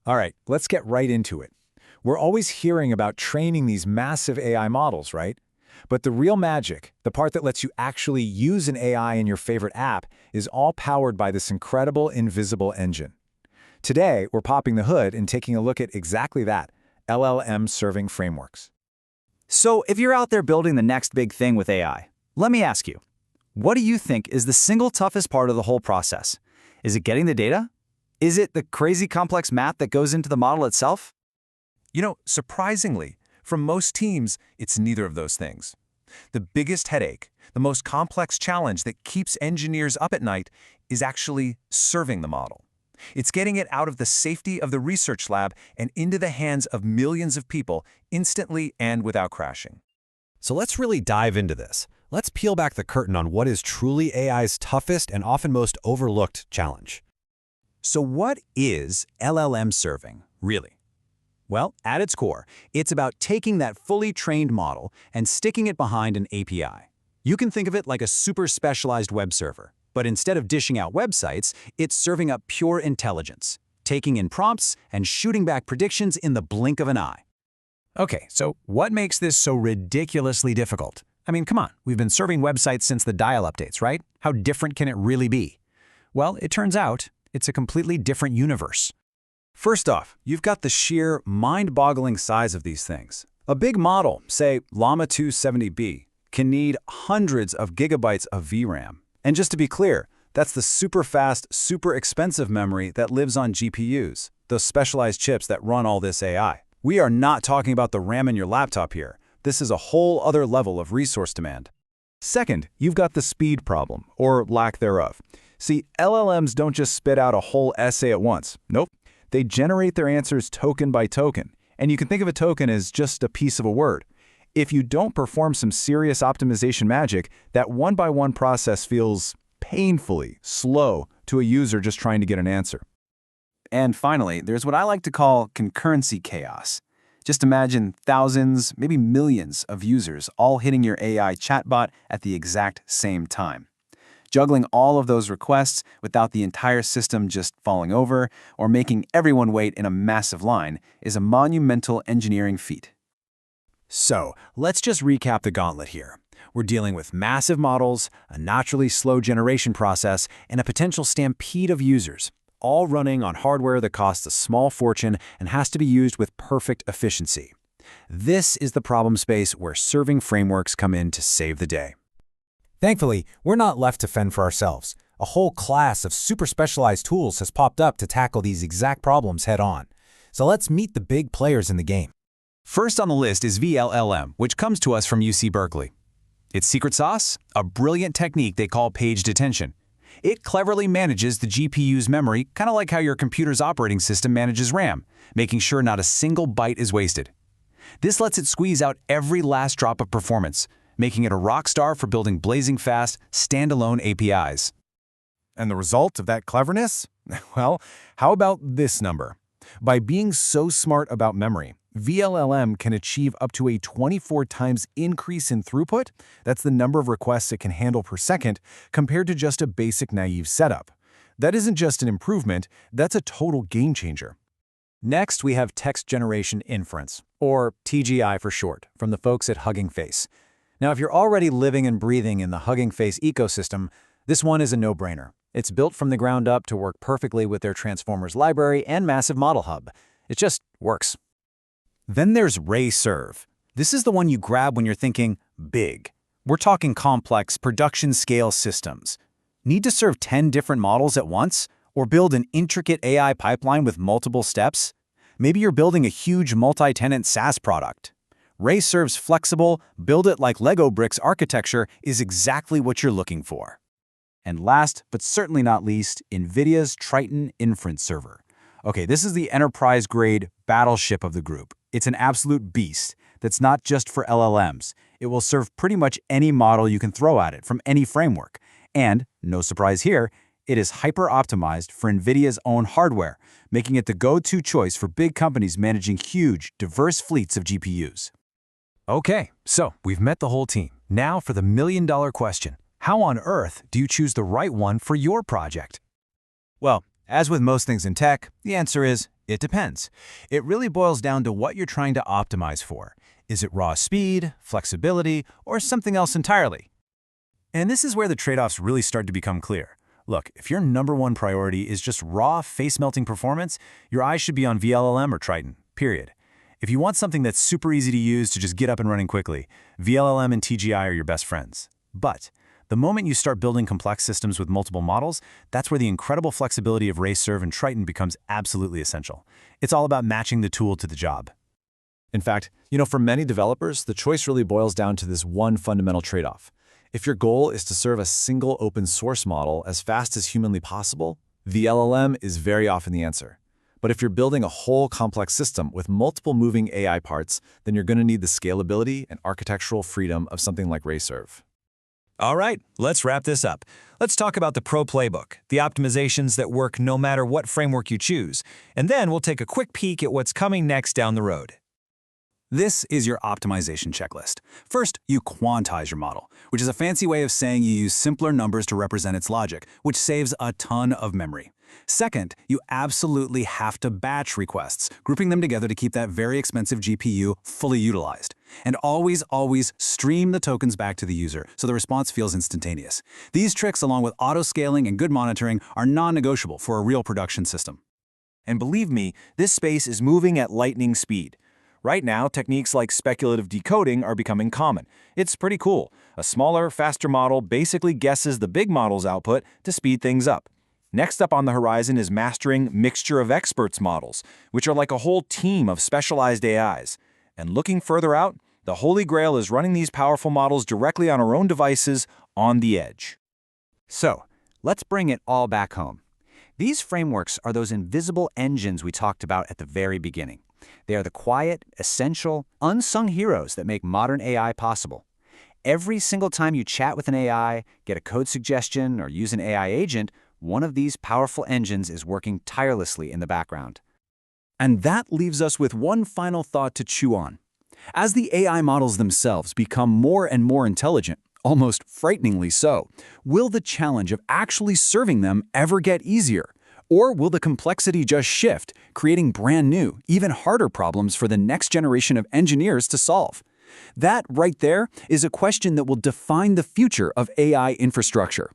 All right, let's get right into it. We're always hearing about training these massive AI models, right? But the real magic, the part that lets you actually use an AI in your favorite app, is all powered by this incredible invisible engine. Today, we're popping the hood and taking a look at exactly that, LLM Serving Frameworks. So if you're out there building the next big thing with AI, let me ask you, what do you think is the single toughest part of the whole process? Is it getting the data? Is it the crazy complex math that goes into the model itself? Surprisingly, from most teams, it's neither of those things. The biggest headache, the most complex challenge that keeps engineers up at night is actually serving the model. It's getting it out of the safety of the research lab and into the hands of millions of people instantly and without crashing. So let's really dive into this. Let's peel back the curtain on what is truly AI's toughest and often most overlooked challenge. So what is LLM serving, really? Well, at its core, it's about taking that fully trained model and sticking it behind an API. You can think of it like a super specialized web server, but instead of dishing out websites, it's serving up pure intelligence, taking in prompts and shooting back predictions in the blink of an eye. Okay, so what makes this so ridiculously difficult? I mean, come on, we've been serving websites since the dial updates, right? How different can it really be? Well, it turns out it's a completely different universe. First off, you've got the sheer, mind-boggling size of these things. A big model, say LLaMA 270B, can need hundreds of gigabytes of VRAM. And just to be clear, that's the super fast, super expensive memory that lives on GPUs, those specialized chips that run all this AI. We are not talking about the RAM in your laptop here. This is a whole other level of resource demand. Second, you've got the speed problem, or lack thereof. See, LLMs don't just spit out a whole essay at once. Nope. They generate their answers token by token, and you can think of a token as just a piece of a word. If you don't perform some serious optimization magic, that one-by-one process feels painfully slow to a user just trying to get an answer. And finally, there's what I like to call concurrency chaos. Just imagine thousands, maybe millions of users all hitting your AI chatbot at the exact same time. Juggling all of those requests without the entire system just falling over or making everyone wait in a massive line is a monumental engineering feat. So, let's just recap the gauntlet here. We're dealing with massive models, a naturally slow generation process, and a potential stampede of users, all running on hardware that costs a small fortune and has to be used with perfect efficiency. This is the problem space where serving frameworks come in to save the day. Thankfully, we're not left to fend for ourselves. A whole class of super specialized tools has popped up to tackle these exact problems head-on. So let's meet the big players in the game. First on the list is VLLM, which comes to us from UC Berkeley. Its secret sauce? A brilliant technique they call page detention. It cleverly manages the GPU's memory, kind of like how your computer's operating system manages RAM, making sure not a single byte is wasted. This lets it squeeze out every last drop of performance, making it a rock star for building blazing fast, standalone APIs. And the result of that cleverness? Well, how about this number? By being so smart about memory, VLLM can achieve up to a 24 times increase in throughput. That's the number of requests it can handle per second, compared to just a basic naive setup. That isn't just an improvement, that's a total game changer. Next, we have text generation inference, or TGI for short, from the folks at Hugging Face. Now, if you're already living and breathing in the Hugging Face ecosystem, this one is a no-brainer. It's built from the ground up to work perfectly with their Transformers library and massive model hub. It just works. Then there's RayServe. This is the one you grab when you're thinking big. We're talking complex production-scale systems. Need to serve 10 different models at once? Or build an intricate AI pipeline with multiple steps? Maybe you're building a huge multi-tenant SaaS product. RayServe's flexible, build-it-like Lego bricks architecture is exactly what you're looking for. And last, but certainly not least, NVIDIA's Triton Inference Server. Okay, this is the enterprise-grade battleship of the group. It's an absolute beast that's not just for LLMs. It will serve pretty much any model you can throw at it from any framework. And, no surprise here, it is hyper-optimized for NVIDIA's own hardware, making it the go-to choice for big companies managing huge, diverse fleets of GPUs. Okay, so we've met the whole team. Now for the million-dollar question. How on earth do you choose the right one for your project? Well, as with most things in tech, the answer is It depends. It really boils down to what you're trying to optimize for. Is it raw speed, flexibility, or something else entirely? And this is where the trade-offs really start to become clear. Look, if your #1 priority is just raw, face-melting performance, your eyes should be on VLLM or Triton, period. If you want something that's super easy to use to just get up and running quickly, VLLM and TGI are your best friends. But the moment you start building complex systems with multiple models, that's where the incredible flexibility of RayServe and Triton becomes absolutely essential. It's all about matching the tool to the job. In fact, for many developers, the choice really boils down to this one fundamental trade-off. If your goal is to serve a single open source model as fast as humanly possible, the LLM is very often the answer. But if you're building a whole complex system with multiple moving AI parts, then you're going to need the scalability and architectural freedom of something like RayServe. All right, let's wrap this up. Let's talk about the Pro Playbook, the optimizations that work no matter what framework you choose, and then we'll take a quick peek at what's coming next down the road. This is your optimization checklist. First, you quantize your model, which is a fancy way of saying you use simpler numbers to represent its logic, which saves a ton of memory. Second, you absolutely have to batch requests, grouping them together to keep that very expensive GPU fully utilized. And always stream the tokens back to the user so the response feels instantaneous. These tricks, along with auto-scaling and good monitoring, are non-negotiable for a real production system. And believe me, this space is moving at lightning speed. Right now, techniques like speculative decoding are becoming common. It's pretty cool. A smaller, faster model basically guesses the big model's output to speed things up. Next up on the horizon is mastering mixture of experts models, which are like a whole team of specialized AIs. And looking further out, the holy grail is running these powerful models directly on our own devices on the edge. So, let's bring it all back home. These frameworks are those invisible engines we talked about at the very beginning. They are the quiet, essential, unsung heroes that make modern AI possible. Every single time you chat with an AI, get a code suggestion, or use an AI agent, one of these powerful engines is working tirelessly in the background. And that leaves us with one final thought to chew on. As the AI models themselves become more and more intelligent, almost frighteningly so, will the challenge of actually serving them ever get easier? Or will the complexity just shift, creating brand new, even harder problems for the next generation of engineers to solve? That right there is a question that will define the future of AI infrastructure.